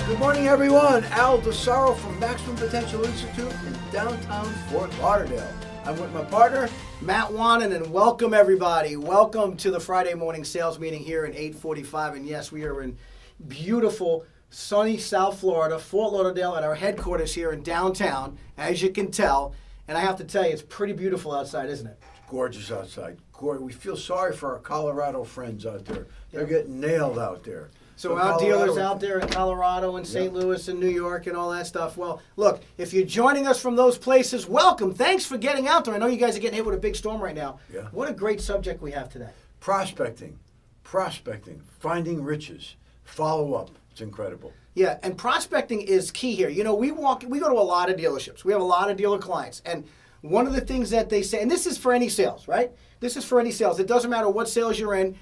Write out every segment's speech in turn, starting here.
Good morning, everyone. Al DeSaro from Maximum Potential Institute in downtown Fort Lauderdale. I'm with my partner, Matt Wannen, and welcome, everybody. Welcome to the Friday morning sales meeting here at 8:45. And yes, we are in beautiful, sunny South Florida, Fort Lauderdale, at our headquarters here in downtown, as you can tell. And I have to tell you, it's pretty beautiful outside, isn't it? It's gorgeous outside. We feel sorry for our Colorado friends out there. They're getting nailed out there. So our dealers out there in Colorado and St. Louis and New York and all that stuff. Well, look, if you're joining us from those places, welcome. Thanks for getting out there. I know you guys are getting hit with a big storm right now. Yeah. What a great subject we have today. Prospecting, finding riches, follow up. It's incredible. Yeah, and prospecting is key here. You know, we go to a lot of dealerships. We have a lot of dealer clients. And one of the things that they say, and this is for any sales, right? This is for any sales. It doesn't matter what sales you're in.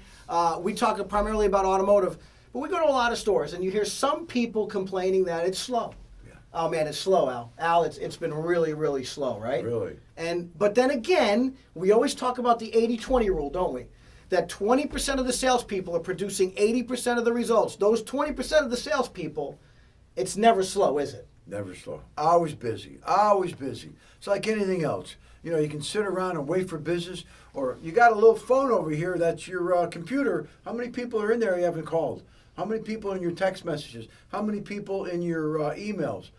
We talk primarily about automotive. But we go to a lot of stores, and you hear some people complaining that it's slow. Yeah. Oh man, it's slow, Al. Al, it's been really, really slow, right? Really. But then again, we always talk about the 80-20 rule, don't we? That 20% of the salespeople are producing 80% of the results. Those 20% of the salespeople, it's never slow, is it? Never slow. Always busy. Always busy. It's like anything else. You know, you can sit around and wait for business, or you got a little phone over here that's your computer. How many people are in there you haven't called? How many people in your text messages? How many people in your emails?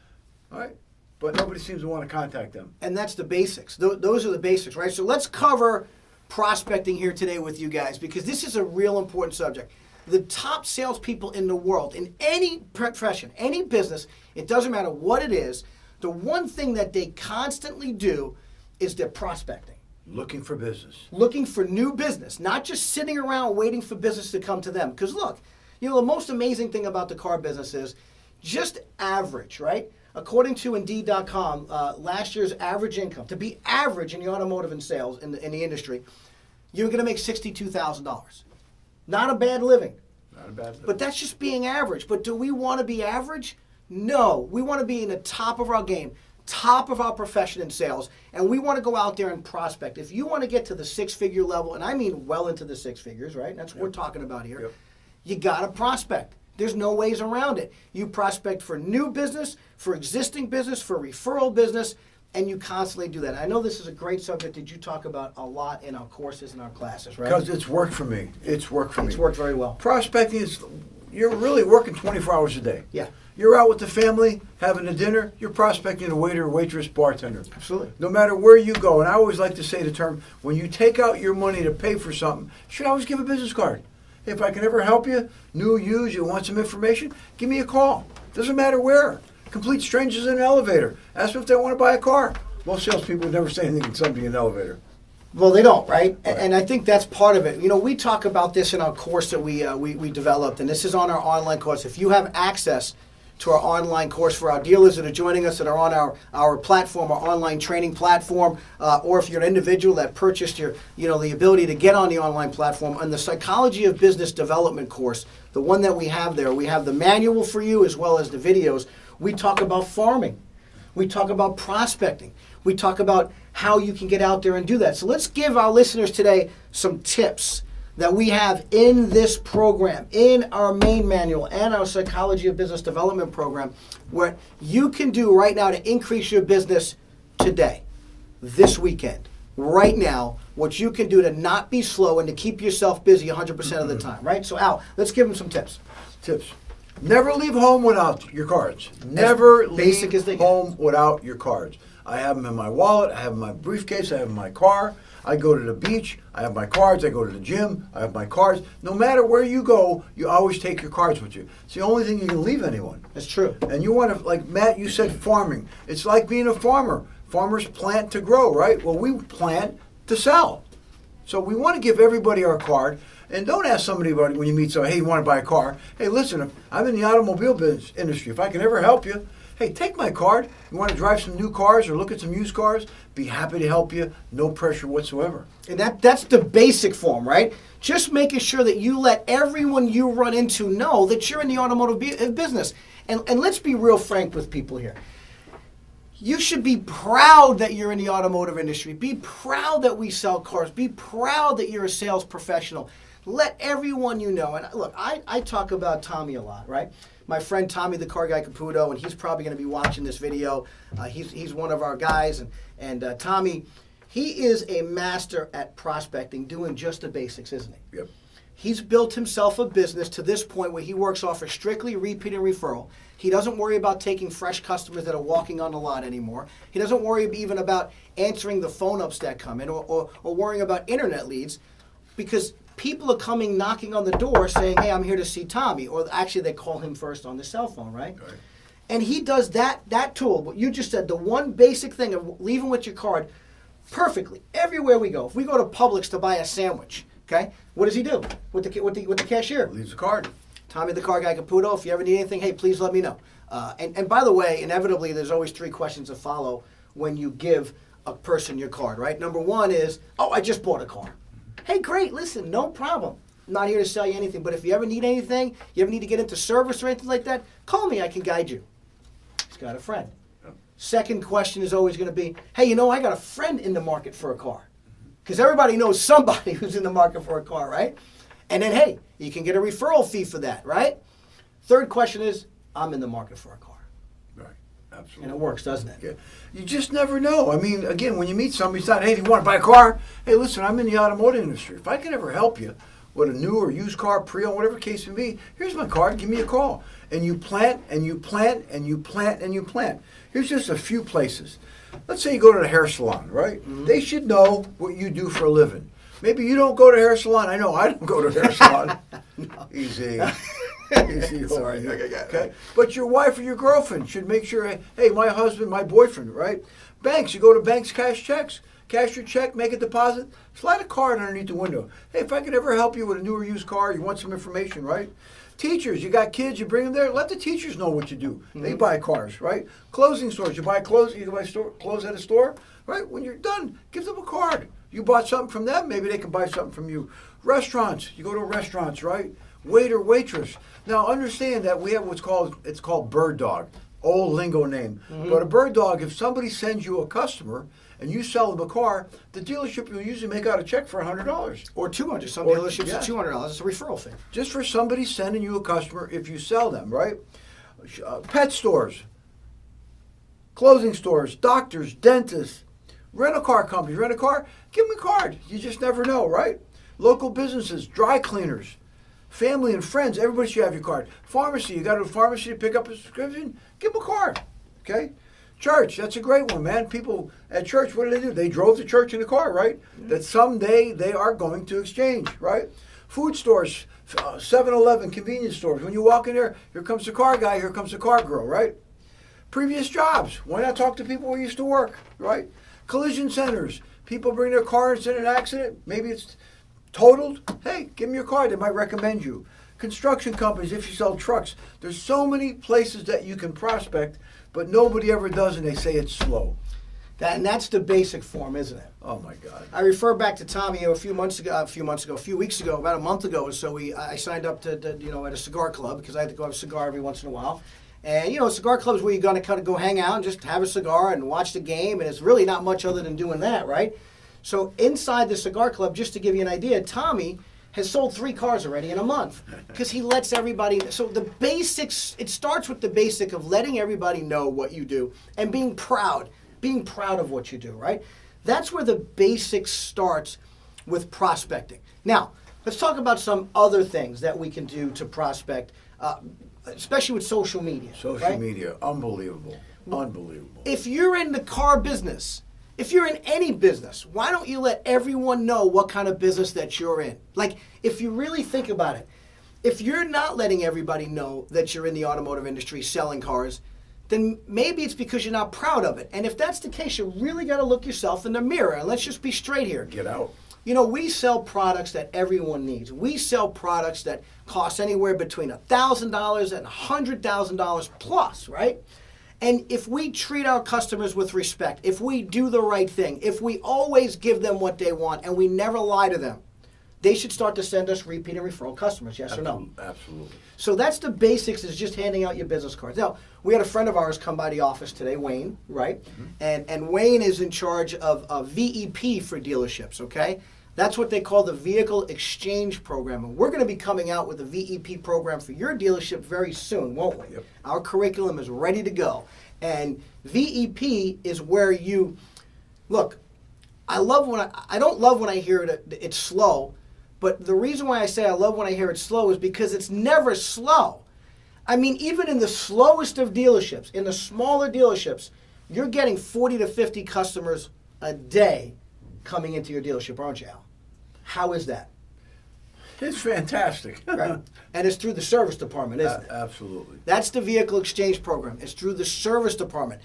All right? But nobody seems to want to contact them. And that's the basics. Those are the basics, right? So let's cover prospecting here today with you guys, because this is a real important subject. The top salespeople in the world, in any profession, any business, it doesn't matter what it is, the one thing that they constantly do is they're prospecting. Looking for business. Looking for new business, not just sitting around waiting for business to come to them. Because look, you know, the most amazing thing about the car business is just average, right? According to Indeed.com, last year's average income, to be average in the automotive and sales in the industry, you're going to make $62,000. Not a bad living. Not a bad living. But that's just being average. But do we want to be average? No. We want to be in the top of our game, top of our profession in sales, and we want to go out there and prospect. If you want to get to the six-figure level, and I mean well into the six figures, right? That's what we're talking about here. Yep. You got to prospect. There's no ways around it. You prospect for new business, for existing business, for referral business, and you constantly do that. I know this is a great subject that you talk about a lot in our courses and our classes, right? Because it's worked for me. It's worked for me. It's worked very well. Prospecting is, you're really working 24 hours a day. Yeah. You're out with the family, having a dinner, you're prospecting a waiter, waitress, bartender. Absolutely. No matter where you go, and I always like to say the term, when you take out your money to pay for something, you should always give a business card. If I can ever help you, new, used, you want some information, give me a call. Doesn't matter where. Complete strangers in an elevator. Ask them if they want to buy a car. Most salespeople would never say anything to somebody in an elevator. Well, they don't, right? And I think that's part of it. You know, we talk about this in our course that we developed, and this is on our online course. If you have access to our online course for our dealers that are joining us that are on our platform, our online training platform, or if you're an individual that purchased the ability to get on the online platform, on the Psychology of Business Development course, the one that we have there, we have the manual for you as well as the videos. We talk about farming. We talk about prospecting. We talk about how you can get out there and do that. So let's give our listeners today some tips that we have in this program, in our main manual and our Psychology of Business Development program, what you can do right now to increase your business today, this weekend, right now, what you can do to not be slow and to keep yourself busy 100% of the time, right? So Al, let's give them some tips. Tips. Never leave home without your cards. Never basic as they leave get. home without your cards. I have them in my wallet, I have them in my briefcase, I have them in my car. I go to the beach, I have my cards. I go to the gym, I have my cards. No matter where you go, you always take your cards with you. It's the only thing you can leave anyone. That's true. And you want to, like Matt, you said farming. It's like being a farmer. Farmers plant to grow, right? Well, we plant to sell. So we want to give everybody our card. And don't ask somebody about it when you meet somebody, hey, you want to buy a car? Hey, listen, I'm in the automobile business industry. If I can ever help you, hey, take my card. You want to drive some new cars or look at some used cars? Be happy to help you. No pressure whatsoever. And that's the basic form, right? Just making sure that you let everyone you run into know that you're in the automotive business. And let's be real frank with people here. You should be proud that you're in the automotive industry. Be proud that we sell cars. Be proud that you're a sales professional. Let everyone you know, and look, I talk about Tommy a lot, right? My friend Tommy, the car guy Caputo, and he's probably going to be watching this video. He's one of our guys, and Tommy, he is a master at prospecting, doing just the basics, isn't he? Yep. He's built himself a business to this point where he works off a strictly repeat and referral. He doesn't worry about taking fresh customers that are walking on the lot anymore. He doesn't worry even about answering the phone ups that come in or worrying about internet leads, because people are coming knocking on the door saying, hey, I'm here to see Tommy. Or actually, they call him first on the cell phone, right? And he does that tool, what you just said, the one basic thing of leaving with your card perfectly everywhere we go. If we go to Publix to buy a sandwich, okay, what does he do with the cashier? Leaves a card. Tommy, the car guy Caputo, if you ever need anything, hey, please let me know. And by the way, inevitably, there's always 3 questions to follow when you give a person your card, right? Number 1 is, oh, I just bought a car. Hey, great, listen, no problem. I'm not here to sell you anything, but if you ever need anything, you ever need to get into service or anything like that, call me, I can guide you. He's got a friend. Second question is always going to be, hey, you know, I got a friend in the market for a car. Because everybody knows somebody who's in the market for a car, right? And then, hey, you can get a referral fee for that, right? Third question is, I'm in the market for a car. Right. Absolutely. And it works, doesn't it? Yeah. You just never know. I mean, again, when you meet somebody, it's not, hey, do you want to buy a car? Hey, listen, I'm in the automotive industry. If I can ever help you with a new or used car, pre-owned, whatever case may be, here's my card, give me a call. And you plant, and you plant, and you plant, and you plant. Here's just a few places. Let's say you go to the hair salon, right? Mm-hmm. They should know what you do for a living. Maybe you don't go to hair salon. I know I don't go to hair salon. No. Easy. Easy. Sorry. Okay. But your wife or your girlfriend should make sure, hey, my husband, my boyfriend, right? Banks, you go to banks, cash checks. Cash your check, make a deposit, slide a card underneath the window. Hey, if I could ever help you with a new or used car, you want some information, right? Teachers, you got kids, you bring them there, let the teachers know what you do. Mm-hmm. They buy cars, right? Clothing stores, you buy clothes at a store, right? When you're done, give them a card. You bought something from them, maybe they can buy something from you. Restaurants, you go to restaurants, right? Waiter, waitress. Now understand that we have what's called bird dog, old lingo name. Mm-hmm. But a bird dog, if somebody sends you a customer and you sell them a car, the dealership will usually make out a check for $100. Or $200. Some dealerships are $200. It's a referral fee. Just for somebody sending you a customer if you sell them, right? Pet stores, clothing stores, doctors, dentists, rental car companies. Rent a car, give them a card. You just never know, right? Local businesses, dry cleaners, family and friends, everybody should have your card. Pharmacy, you go to a pharmacy to pick up a prescription, give them a card, okay? Church, that's a great one, man. People at church, what do? They drove to church in a car, right? Yeah. That someday they are going to exchange, right? Food stores, 7-Eleven, convenience stores. When you walk in there, here comes the car guy, here comes the car girl, right? Previous jobs, why not talk to people who used to work, right? Collision centers, people bring their car and in an accident, maybe it's totaled. Hey, give them your card, they might recommend you. Construction companies, if you sell trucks, there's so many places that you can prospect, but nobody ever does, and they say it's slow. And that's the basic form, isn't it? Oh my God! I refer back to Tommy a few weeks ago, about a month ago or so. I signed up to at a cigar club because I had to go have a cigar every once in a while. And cigar clubs where you're going to kind of go hang out and just have a cigar and watch the game, and it's really not much other than doing that, right? So inside the cigar club, just to give you an idea, Tommy has sold 3 cars already in a month because he lets everybody. So the basics, it starts with the basic of letting everybody know what you do and being proud of what you do, right? That's where the basics starts with prospecting. Now, let's talk about some other things that we can do to prospect, especially with social media. Social media, unbelievable. If you're in the car business, if you're in any business, why don't you let everyone know what kind of business that you're in? Like, if you really think about it, if you're not letting everybody know that you're in the automotive industry selling cars, then maybe it's because you're not proud of it. And if that's the case, you really got to look yourself in the mirror. And let's just be straight here. Get out. We sell products that everyone needs. We sell products that cost anywhere between $1,000 and $100,000 plus, right? And if we treat our customers with respect, if we do the right thing, if we always give them what they want and we never lie to them, they should start to send us repeat and referral customers, yes or no? Absolutely. So that's the basics, is just handing out your business cards. Now, we had a friend of ours come by the office today, Wayne, right? Mm-hmm. And Wayne is in charge of VEP for dealerships, okay? That's what they call the Vehicle Exchange Program. And we're going to be coming out with a VEP program for your dealership very soon, won't we? Yep. Our curriculum is ready to go. And VEP is where you, look, I don't love when I hear it's slow, but the reason why I say I love when I hear it's slow is because it's never slow. I mean, even in the slowest of dealerships, in the smaller dealerships, you're getting 40 to 50 customers a day coming into your dealership, aren't you, Al? How is that? It's fantastic. Right. And it's through the service department, isn't it? Absolutely. That's the vehicle exchange program. It's through the service department.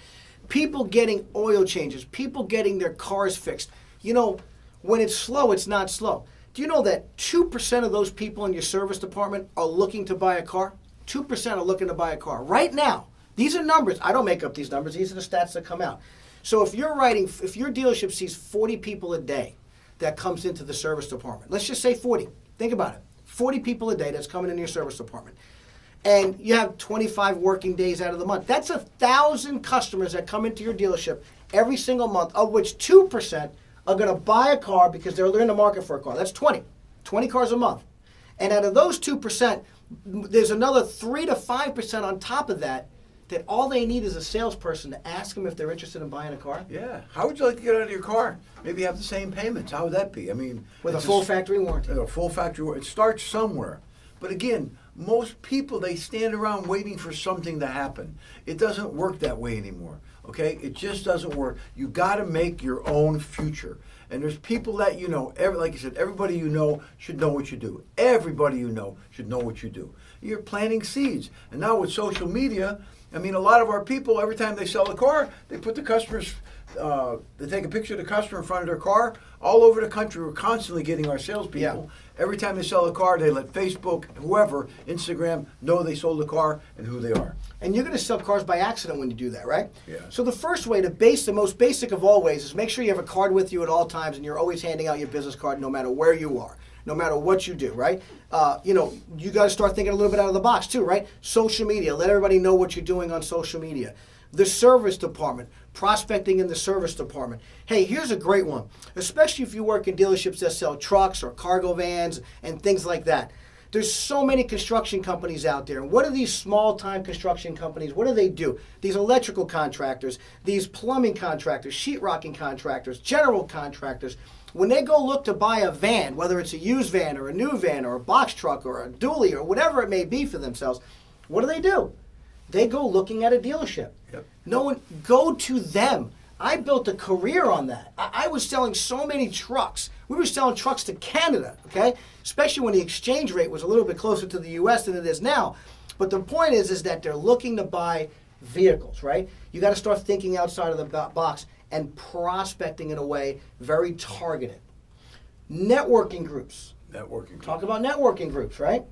People getting oil changes, people getting their cars fixed. You know, when it's slow, it's not slow. Do you know that 2% of those people in your service department are looking to buy a car? 2% are looking to buy a car. Right now, these are numbers. I don't make up these numbers. These are the stats that come out. So if your dealership sees 40 people a day that comes into the service department, let's just say 40. Think about it. 40 people a day that's coming into your service department. And you have 25 working days out of the month. That's 1,000 customers that come into your dealership every single month, of which 2% are going to buy a car because they're in the market for a car. That's 20 cars a month. And out of those 2%, there's another 3 to 5% on top of that all they need is a salesperson to ask them if they're interested in buying a car. Yeah. How would you like to get out of your car? Maybe have the same payments. How would that be? I mean, With a full factory warranty. A full factory warranty. It starts somewhere. But again, most people, they stand around waiting for something to happen. It doesn't work that way anymore. Okay? It just doesn't work. You got to make your own future. And there's people that you know, like you said, everybody you know should know what you do. Everybody you know should know what you do. You're planting seeds. And now with social media, I mean, a lot of our people, every time they sell a car, they put the customers, they take a picture of the customer in front of their car. All over the country, we're constantly getting our salespeople. Yeah. Every time they sell a car, they let Facebook, whoever, Instagram, know they sold the car and who they are. And you're going to sell cars by accident when you do that, right? Yeah. So the first way, the most basic of all ways, is make sure you have a card with you at all times and you're always handing out your business card no matter where you are, no matter what you do, right? You got to start thinking a little bit out of the box too, right? Social media, let everybody know what you're doing on social media. The service department, prospecting in the service department. Hey, here's a great one, especially if you work in dealerships that sell trucks or cargo vans and things like that. There's so many construction companies out there. And what are these small-time construction companies? What do they do? These electrical contractors, these plumbing contractors, sheetrocking contractors, general contractors, when they go look to buy a van, whether it's a used van or a new van or a box truck or a dually or whatever it may be for themselves, what do? They go looking at a dealership. Yep. No one, go to them. I built a career on that. I was selling so many trucks. We were selling trucks to Canada, okay? Especially when the exchange rate was a little bit closer to the U.S. than it is now. But the point is that they're looking to buy vehicles, right? You got to start thinking outside of the box and prospecting in a way very targeted. Networking groups. Talk about networking groups, right?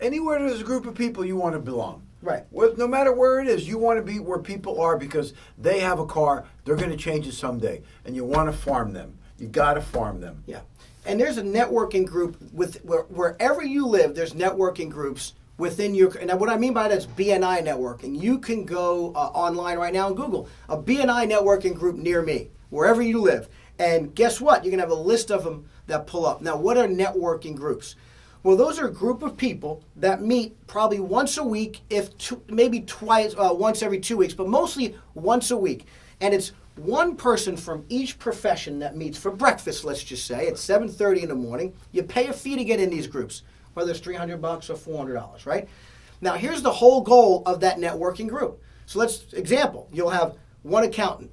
Anywhere there's a group of people, you want to belong. Right. No matter where it is, you want to be where people are because they have a car, they're going to change it someday, and you want to farm them. You got to farm them. Yeah. And there's a networking group wherever you live, there's networking groups within your, and what I mean by that is BNI networking. You can go online right now and Google a BNI networking group near me, wherever you live. And guess what? You're going to have a list of them that pull up. Now, what are networking groups? Well, those are a group of people that meet probably once a week, maybe twice, once every 2 weeks, but mostly once a week. And it's one person from each profession that meets for breakfast, let's just say, at 7:30 in the morning. You pay a fee to get in these groups, whether it's $300 or $400, right? Now, here's the whole goal of that networking group. So example, you'll have one accountant,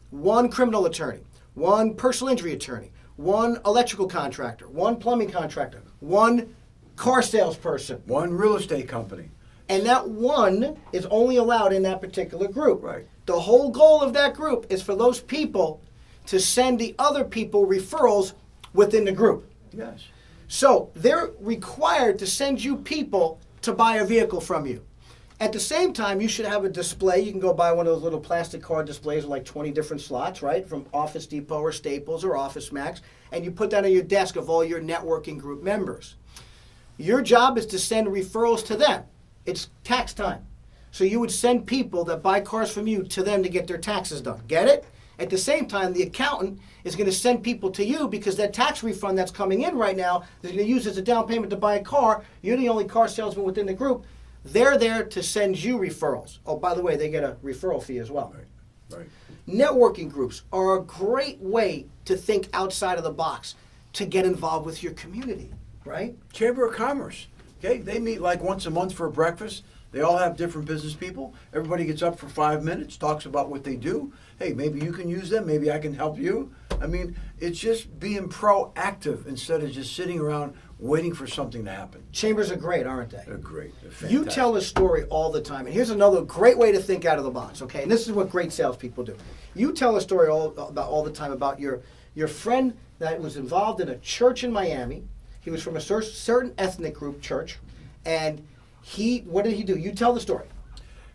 one criminal attorney, one personal injury attorney, one electrical contractor, one plumbing contractor, one car salesperson. One real estate company. And that one is only allowed in that particular group. Right. The whole goal of that group is for those people to send the other people referrals within the group. Yes. So they're required to send you people to buy a vehicle from you. At the same time, you should have a display. You can go buy one of those little plastic card displays with like 20 different slots, right? From Office Depot or Staples or Office Max. And you put that on your desk of all your networking group members. Your job is to send referrals to them. It's tax time. So you would send people that buy cars from you to them to get their taxes done. Get it? At the same time, the accountant is going to send people to you because that tax refund that's coming in right now, they're going to use as a down payment to buy a car. You're the only car salesman within the group. They're there to send you referrals. Oh, by the way, they get a referral fee as well. Right. Networking groups are a great way to think outside of the box, to get involved with your community, right? Chamber of Commerce. Okay, they meet like once a month for a breakfast. They all have different business people. Everybody gets up for 5 minutes, talks about what they do. Hey, maybe you can use them. Maybe I can help you. I mean, it's just being proactive instead of just sitting around waiting for something to happen. Chambers are great, aren't they? They're great. They're You fantastic. tell a story all the time. And here's another great way to think out of the box, okay? And this is what great salespeople do. You tell a story all the time about your friend that was involved in a church in Miami. He was from a certain ethnic group church. And what did he do? You tell the story.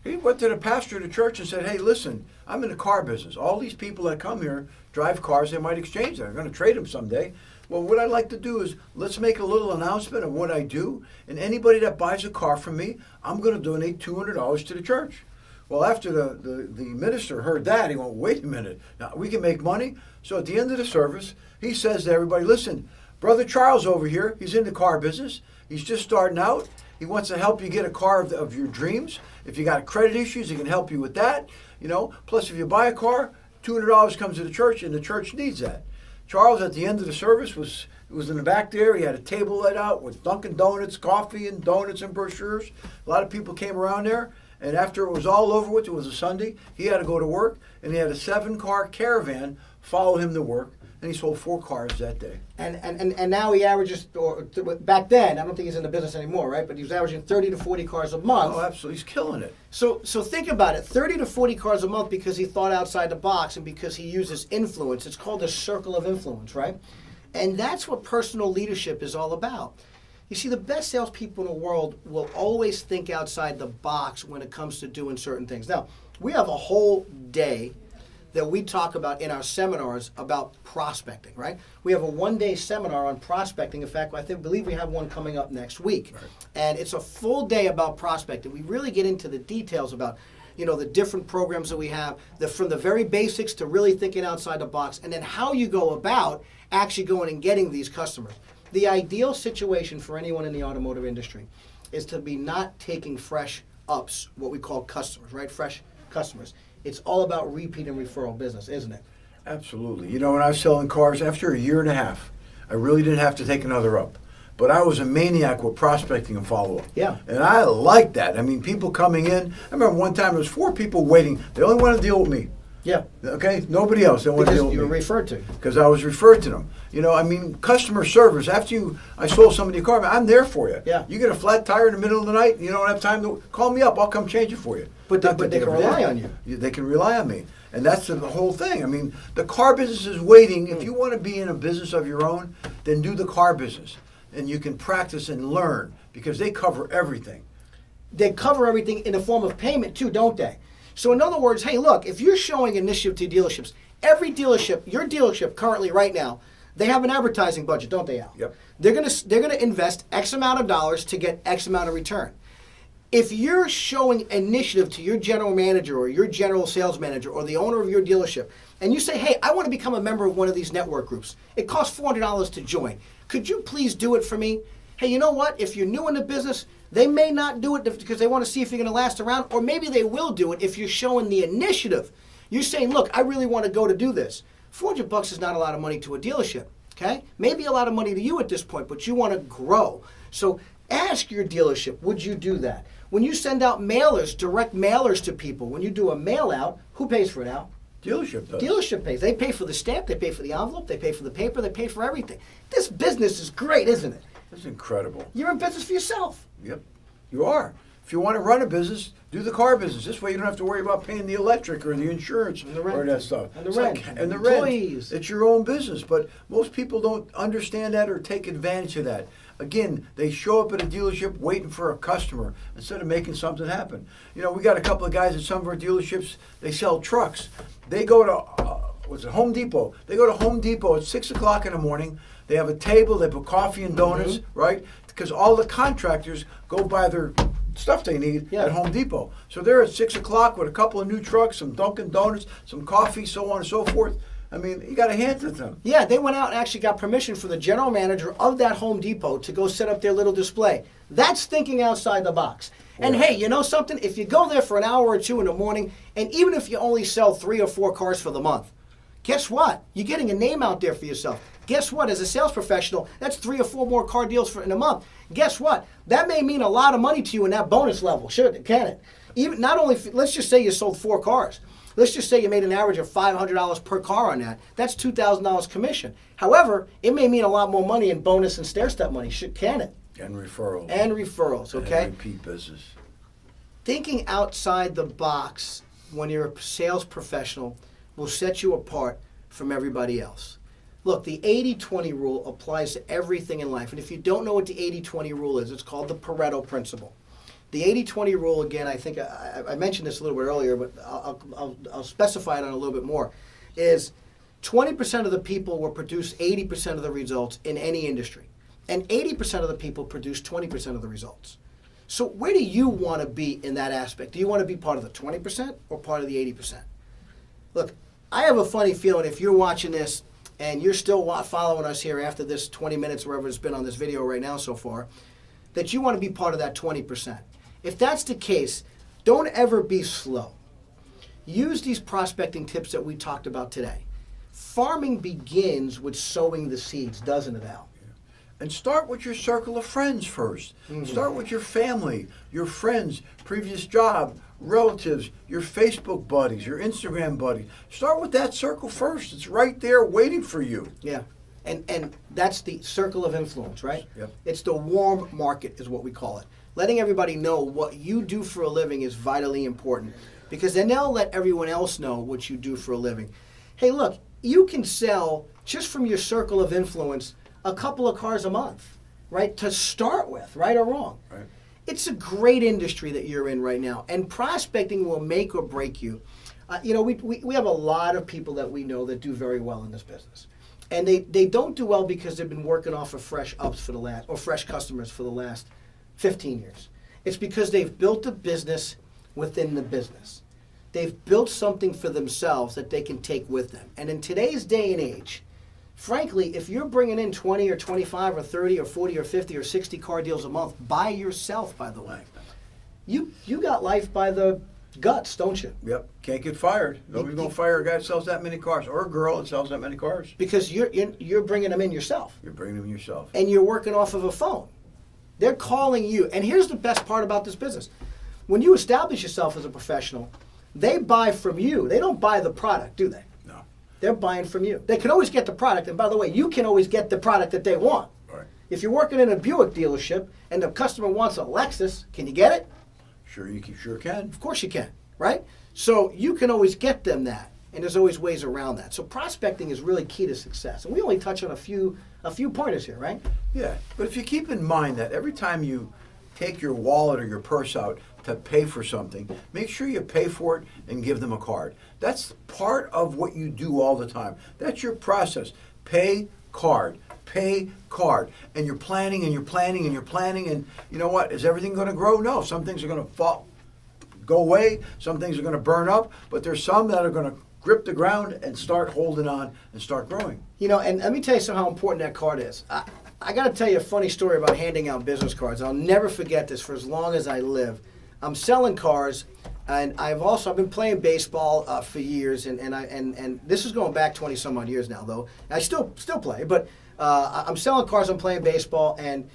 He went to the pastor of the church and said, hey, listen, I'm in the car business. All these people that come here drive cars. They might exchange them. I'm going to trade them someday. Well, what I'd like to do is let's make a little announcement of what I do. And anybody that buys a car from me, I'm going to donate $200 to the church. Well, after the minister heard that, he went, wait a minute. Now, we can make money. So at the end of the service, he says to everybody, listen, Brother Charles over here, he's in the car business. He's just starting out. He wants to help you get a car of your dreams. If you got credit issues, he can help you with that. Plus if you buy a car, $200 comes to the church, and the church needs that. Charles, at the end of the service, was in the back there. He had a table laid out with Dunkin' Donuts, coffee and donuts and brochures. A lot of people came around there. And after it was all over with, it was a Sunday, he had to go to work, and he had a 7-car caravan follow him to work. And he sold 4 cars that day. And now he averages, or back then, I don't think he's in the business anymore, right? But he was averaging 30 to 40 cars a month. Oh, absolutely. He's killing it. So think about it, 30 to 40 cars a month because he thought outside the box and because he uses influence. It's called the circle of influence, right? And that's what personal leadership is all about. You see, the best salespeople in the world will always think outside the box when it comes to doing certain things. Now, we have a whole day that we talk about in our seminars about prospecting, right? We have a one-day seminar on prospecting. In fact, believe we have one coming up next week. Right. And it's a full day about prospecting. We really get into the details about, the different programs that we have, from the very basics to really thinking outside the box, and then how you go about actually going and getting these customers. The ideal situation for anyone in the automotive industry is to be not taking fresh ups, what we call customers, right? Fresh customers. It's all about repeat and referral business, isn't it? Absolutely. When I was selling cars, after a year and a half, I really didn't have to take another up. But I was a maniac with prospecting and follow-up. Yeah. And I liked that. I mean, people coming in. I remember one time there was 4 people waiting. They only wanted to deal with me. Yeah. Okay? Nobody else. They wanted to Because deal with you me. were referred to. Because I was referred to them. Customer service. After I sold somebody a car, I'm there for you. Yeah. You get a flat tire in the middle of the night, and you don't have time to call me up. I'll come change it for you. But Not they that can ever rely did. on you. They can rely on me. And that's the whole thing. I mean, the car business is waiting. If you want to be in a business of your own, then do the car business. And you can practice and learn because they cover everything. They cover everything in the form of payment too, don't they? So in other words, hey, look, if you're showing initiative to dealerships, every dealership, your dealership currently right now, they have an advertising budget, don't they, Al? Yep. They're gonna invest X amount of dollars to get X amount of return. If you're showing initiative to your general manager or your general sales manager or the owner of your dealership, and you say, hey, I want to become a member of one of these network groups. It costs $400 to join. Could you please do it for me? Hey, you know what? If you're new in the business, they may not do it because they want to see if you're going to last around, or maybe they will do it if you're showing the initiative. You're saying, look, I really want to go to do this. $400 is not a lot of money to a dealership, okay? Maybe a lot of money to you at this point, but you want to grow. So ask your dealership, would you do that? When you send out mailers, direct mailers to people, when you do a mail out, who pays for it, Al? Dealership does. Dealership pays. They pay for the stamp, they pay for the envelope, they pay for the paper, they pay for everything. This business is great, isn't it? That's incredible. You're in business for yourself. Yep, you are. If you want to run a business, do the car business. This way you don't have to worry about paying the electric or the insurance And the rent. or that stuff. And the It's rent. and the Employees. rent. It's your own business. But most people don't understand that or take advantage of that. Again, they show up at a dealership waiting for a customer instead of making something happen. We got a couple of guys at some of our dealerships, they sell trucks. They go to Home Depot. They go to Home Depot at 6 o'clock in the morning. They have a table, they put coffee and donuts, right? Because all the contractors go buy their stuff they need Yeah. at Home Depot. So they're at 6 o'clock with a couple of new trucks, some Dunkin' Donuts, some coffee, so on and so forth. I mean, you got to hand it to them. Yeah, they went out and actually got permission for the general manager of that Home Depot to go set up their little display. That's thinking outside the box. And Yeah. hey, you know something? If you go there for an hour or two in the morning, and even if you only sell 3 or 4 cars for the month, guess what? You're getting a name out there for yourself. Guess what? As a sales professional, that's 3 or 4 more car deals in a month. Guess what? That may mean a lot of money to you in that bonus level. Sure, can it? Even not only, let's just say you sold 4 cars. Let's just say you made an average of $500 per car on that. That's $2,000 commission. However, it may mean a lot more money in bonus and stair-step money. Can it? And referrals. And referrals, okay? And repeat business. Thinking outside the box when you're a sales professional will set you apart from everybody else. Look, the 80-20 rule applies to everything in life. And if you don't know what the 80-20 rule is, it's called the Pareto principle. The 80-20 rule, again, I think I mentioned this a little bit earlier, but I'll specify it on a little bit more, is 20% of the people will produce 80% of the results in any industry. And 80% of the people produce 20% of the results. So where do you want to be in that aspect? Do you want to be part of the 20% or part of the 80%? Look, I have a funny feeling if you're watching this and you're still following us here after this 20 minutes, wherever it's been on this video right now so far, that you want to be part of that 20%. If that's the case, don't ever be slow. Use these prospecting tips that we talked about today. Farming begins with sowing the seeds, doesn't it, Al? And start with your circle of friends first. Start with your family, your friends, previous job, relatives, your Facebook buddies, your Instagram buddies. Start with that circle first. It's right there waiting for you. Yeah. And that's the circle of influence, right? Yep. It's the warm market is what we call it. Letting everybody know what you do for a living is vitally important because then they'll let everyone else know what you do for a living. Hey, look, you can sell just from your circle of influence a couple of cars a month, right? To start with, right or wrong. Right. It's a great industry that you're in right now, and prospecting will make or break you. We have a lot of people that we know that do very well in this business. And they don't do well because they've been working off of fresh ups for the last, or fresh customers for the last 15 years. It's because they've built a business within the business. They've built something for themselves that they can take with them. And in today's day and age, frankly, if you're bringing in 20 or 25 or 30 or 40 or 50 or 60 car deals a month by yourself, by the way, you got life by the guts, don't you? Yep. Can't get fired. Nobody's going to fire a guy that sells that many cars or a girl that sells that many cars. Because you're bringing them in yourself. You're bringing them yourself. And you're working off of a phone. They're calling you. And here's the best part about this business. When you establish yourself as a professional, they buy from you. They don't buy the product, do they? No. They're buying from you. They can always get the product. And by the way, you can always get the product that they want. Right. If you're working in a Buick dealership and the customer wants a Lexus, can you get it? Sure, you sure can. Of course you can, right? So you can always get them that. And there's always ways around that. So prospecting is really key to success. And we only touch on a few pointers here, right? Yeah, but if you keep in mind that every time you take your wallet or your purse out to pay for something, make sure you pay for it and give them a card. That's part of what you do all the time. That's your process. Pay card. Pay card. And you're planning and you're planning and you're planning. And you know what? Is everything going to grow? No. Some things are going to go away. Some things are going to burn up. But there's some that are going to grip the ground and start holding on and start growing. You know, and let me tell you how important that card is. I got to tell you a funny story about handing out business cards. I'll never forget this for as long as I live. I'm selling cars, and I've been playing baseball for years, and this is going back 20 some odd years now though. I still play, but I'm selling cars. I'm playing baseball, and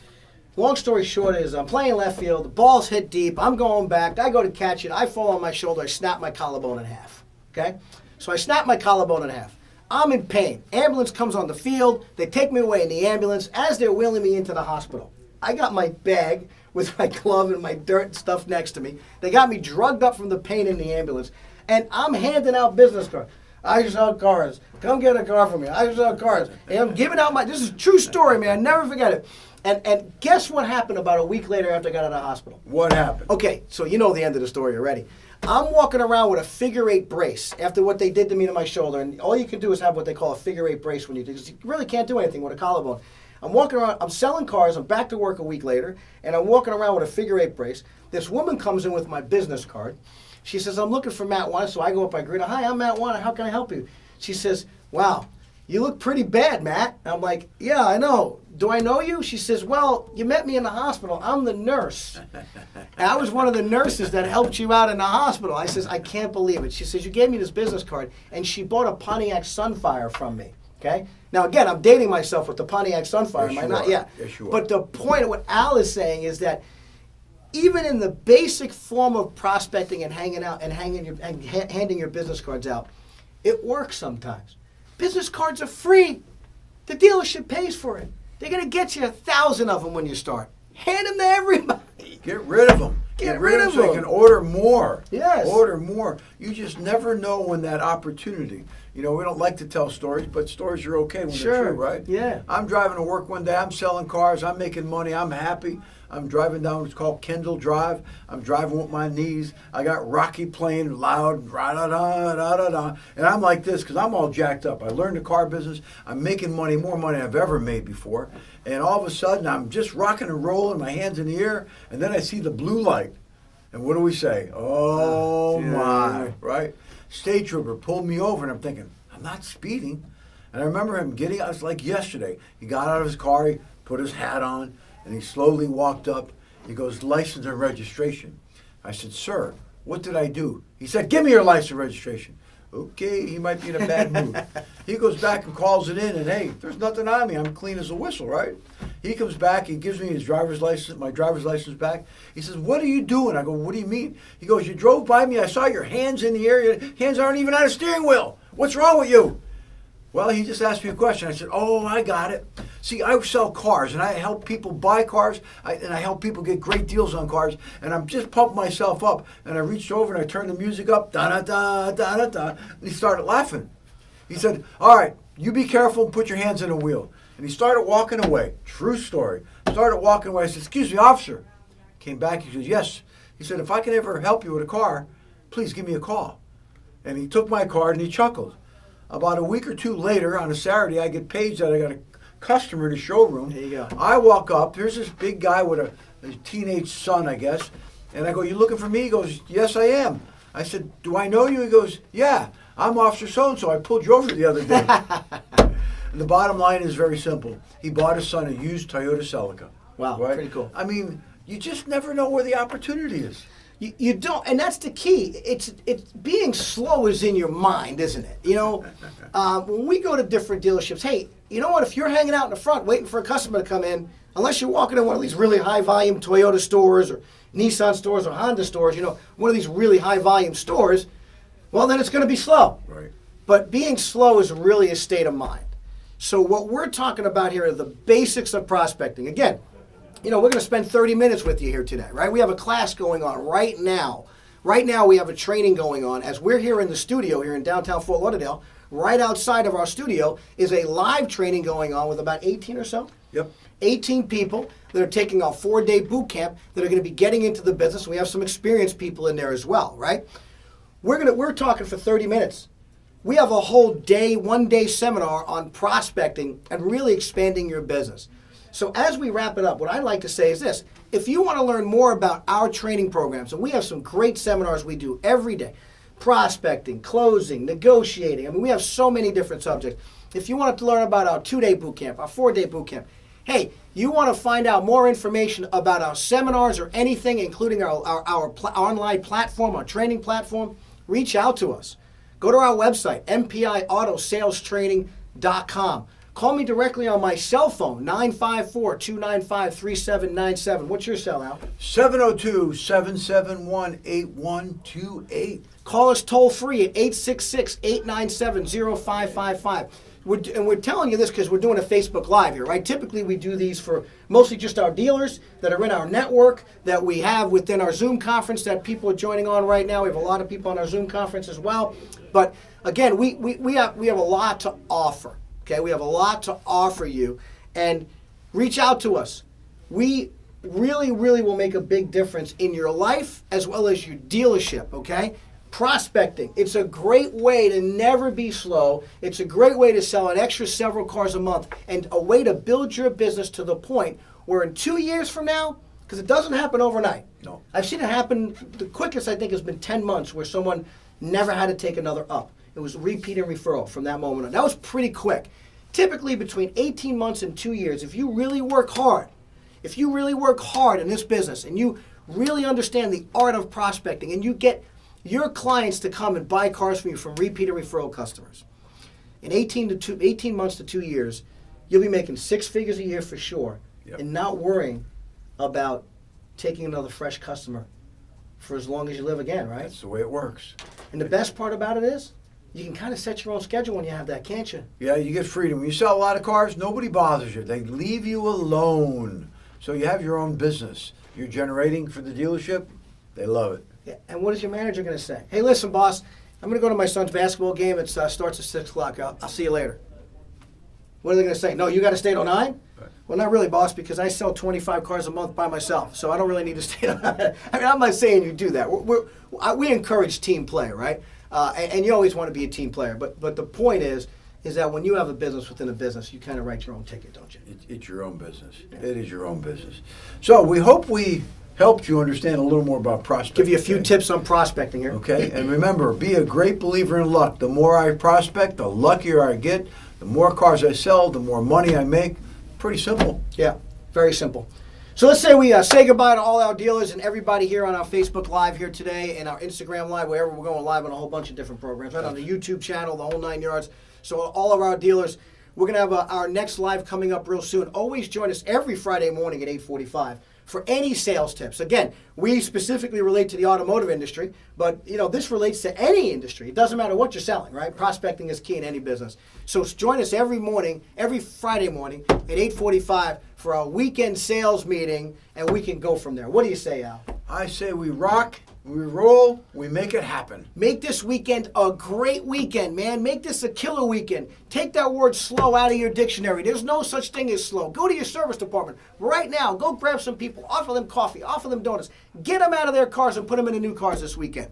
long story short is I'm playing left field. The ball's hit deep. I'm going back. I go to catch it. I fall on my shoulder. I snap my collarbone in half. Okay, so I snap my collarbone in half. I'm in pain. Ambulance comes on the field. They take me away in the ambulance. As they're wheeling me into the hospital, I got my bag with my glove and my dirt and stuff next to me. They got me drugged up from the pain in the ambulance. And I'm handing out business cards. I sell cars. Come get a car from me. I sell cars. And I'm giving out this is a true story, man. I never forget it. And guess what happened about a week later after I got out of the hospital? What happened? Okay, so you know the end of the story already. I'm walking around with a figure-8 brace after what they did to me to my shoulder, and all you can do is have what they call a figure-8 brace when you do, because you really can't do anything with a collarbone. I'm walking around, I'm selling cars, I'm back to work a week later, and I'm walking around with a figure 8 brace. This woman comes in with my business card. She says, I'm looking for Matt Warner. So I go up, I greet her. Hi, I'm Matt Warner. How can I help you? She says, wow, you look pretty bad, Matt. And I'm like, yeah, I know. Do I know you? She says, well, you met me in the hospital. I'm the nurse. And I was one of the nurses that helped you out in the hospital. I says, I can't believe it. She says, you gave me this business card, and she bought a Pontiac Sunfire from me. Okay? Now, again, I'm dating myself with the Pontiac Sunfire. Yes, Am I you not? are. Yeah. Yes, you are. But the point of what Al is saying is that even in the basic form of prospecting and hanging out and handing your business cards out, it works sometimes. Business cards are free. The dealership pays for it. They're going to get you 1,000 of them when you start. Hand them to everybody. Get rid of them. Get rid of so you them. can order more. Yes. Order more. You just never know when that opportunity. You know, we don't like to tell stories, but stories are okay when Sure. they're true, right? Yeah. I'm driving to work one day. I'm selling cars. I'm making money. I'm happy. I'm driving down what's called Kendall Drive. I'm driving with my knees. I got Rocky playing loud, da-da-da, and I'm like this because I'm all jacked up. I learned the car business. I'm making money, more money I've ever made before. And all of a sudden, I'm just rocking and rolling, my hands in the air, and then I see the blue light. And what do we say? Oh, Yeah. my, right? State trooper pulled me over, and I'm thinking, I'm not speeding. And I remember him getting out, it's like yesterday. He got out of his car, he put his hat on, and he slowly walked up. He goes, license and registration. I said, sir, what did I do? He said, give me your license and registration. Okay, he might be in a bad mood. He goes back and calls it in, and hey, there's nothing on me. I'm clean as a whistle, right? He comes back, he gives me his driver's license, my driver's license back. He says, what are you doing? I go, what do you mean? He goes, you drove by me, I saw your hands in the air, your hands aren't even on a steering wheel. What's wrong with you? Well, he just asked me a question. I said, oh, I got it. See, I sell cars, and I help people buy cars, and I help people get great deals on cars, and I'm just pumping myself up. And I reached over, and I turned the music up, da-da-da, da-da-da, and he started laughing. He said, all right, you be careful and put your hands on the wheel. And he started walking away. True story. Started walking away. I said, excuse me, officer. Came back, he said, yes. He said, if I can ever help you with a car, please give me a call. And he took my card, and he chuckled. About a week or two later, on a Saturday, I get paged that I got a customer in the showroom. There you go. I walk up. There's this big guy with a teenage son, I guess. And I go, you looking for me? He goes, yes, I am. I said, do I know you? He goes, yeah, I'm Officer So-and-so. I pulled you over the other day. And the bottom line is very simple. He bought his son a used Toyota Celica. Wow, Right? pretty cool. I mean, you just never know where the opportunity is. You don't, and that's the key. It's being slow is in your mind, isn't it? You know, when we go to different dealerships, hey, you know what? If you're hanging out in the front waiting for a customer to come in, unless you're walking in one of these really high volume Toyota stores or Nissan stores or Honda stores, you know, one of these really high volume stores, well, then it's going to be slow. Right. But being slow is really a state of mind. So what we're talking about here are the basics of prospecting. Again, you know, we're going to spend 30 minutes with you here today, right? We have a class going on right now. Right now we have a training going on as we're here in the studio here in downtown Fort Lauderdale. Right outside of our studio is a live training going on with about 18 or so. Yep. 18 people that are taking a 4-day boot camp that are going to be getting into the business. We have some experienced people in there as well, right? We're talking for 30 minutes. We have a whole day, 1-day seminar on prospecting and really expanding your business. So as we wrap it up, what I'd like to say is this. If you want to learn more about our training programs, and we have some great seminars we do every day, prospecting, closing, negotiating. I mean, we have so many different subjects. If you want to learn about our 2-day boot camp, our 4-day boot camp, hey, you want to find out more information about our seminars or anything, including our online platform, our training platform, reach out to us. Go to our website, mpiautosalestraining.com. Call me directly on my cell phone, 954-295-3797. What's your cell, Al? 702-771-8128. Call us toll free at 866-897-0555. We're telling you this because we're doing a Facebook Live here, right? Typically we do these for mostly just our dealers that are in our network that we have within our Zoom conference that people are joining on right now. We have a lot of people on our Zoom conference as well. But again, we have a lot to offer. Okay, we have a lot to offer you, and reach out to us. We really, really will make a big difference in your life as well as your dealership, okay? Prospecting. It's a great way to never be slow. It's a great way to sell an extra several cars a month and a way to build your business to the point where in 2 years from now, because it doesn't happen overnight. No. I've seen it happen, the quickest I think has been 10 months where someone never had to take another up. It was repeat and referral from that moment on. That was pretty quick. Typically between 18 months and 2 years, if you really work hard in this business and you really understand the art of prospecting and you get your clients to come and buy cars from you from repeat and referral customers, in 18 months to 2 years, you'll be making 6 figures a year for sure. Yep. And not worrying about taking another fresh customer for as long as you live again, right? That's the way it works. And the best part about it is, you can kind of set your own schedule when you have that, can't you? Yeah, you get freedom. When you sell a lot of cars, nobody bothers you. They leave you alone. So you have your own business. You're generating for the dealership. They love it. Yeah. And what is your manager going to say? Hey, listen, boss, I'm going to go to my son's basketball game. It starts at 6 o'clock. I'll see you later. What are they going to say? No, you got to stay till 9? Right. Well, not really, boss, because I sell 25 cars a month by myself, so I don't really need to stay till 9. I mean, I'm not saying you do that. We encourage team play, right? And you always want to be a team player. But the point is that when you have a business within a business, you kind of write your own ticket, don't you? It's your own business. It is your own business. So we hope we helped you understand a little more about prospecting. Give you a few tips on prospecting here. Okay, and remember, be a great believer in luck. The more I prospect, the luckier I get. The more cars I sell, the more money I make. Pretty simple. Yeah, very simple. So let's say we say goodbye to all our dealers and everybody here on our Facebook Live here today and our Instagram Live, wherever we're going live on a whole bunch of different programs, right on the YouTube channel, the whole 9 yards. So all of our dealers, we're going to have our next live coming up real soon. Always join us every Friday morning at 8:45 for any sales tips. Again, we specifically relate to the automotive industry, but this relates to any industry. It doesn't matter what you're selling, right? Prospecting is key in any business. So join us every morning, every Friday morning at 8:45 for our weekend sales meeting, and we can go from there. What do you say, Al? I say we rock, we roll, we make it happen. Make this weekend a great weekend, man. Make this a killer weekend. Take that word slow out of your dictionary. There's no such thing as slow. Go to your service department right now. Go grab some people. Offer them coffee. Offer them donuts. Get them out of their cars and put them into new cars this weekend.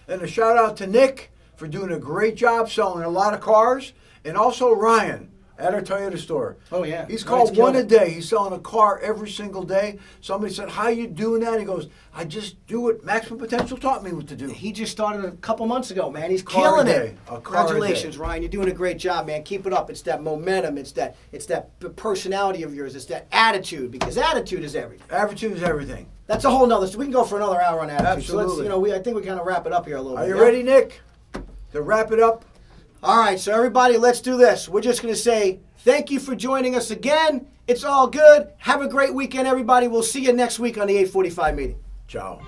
And a shout out to Nick for doing a great job selling a lot of cars, and also Ryan at our Toyota store. Oh, yeah. He's Ryan's called one a killing it. day. He's selling a car every single day. Somebody said, how you doing that? He goes, I just do what Maximum Potential taught me what to do. He just started a couple months ago, man. He's Car killing a it. day. A car a Congratulations, day. Ryan. You're doing a great job, man. Keep it up. It's that momentum. It's that personality of yours. It's that attitude, because attitude is everything. Attitude is everything. That's a whole nother. We can go for another hour on attitude. Absolutely. So let's, I think we kind of wrap it up here a little Are bit. you yeah? ready, Nick? To wrap it up? All right, so everybody, let's do this. We're just going to say thank you for joining us again. It's all good. Have a great weekend, everybody. We'll see you next week on the 8:45 meeting. Ciao.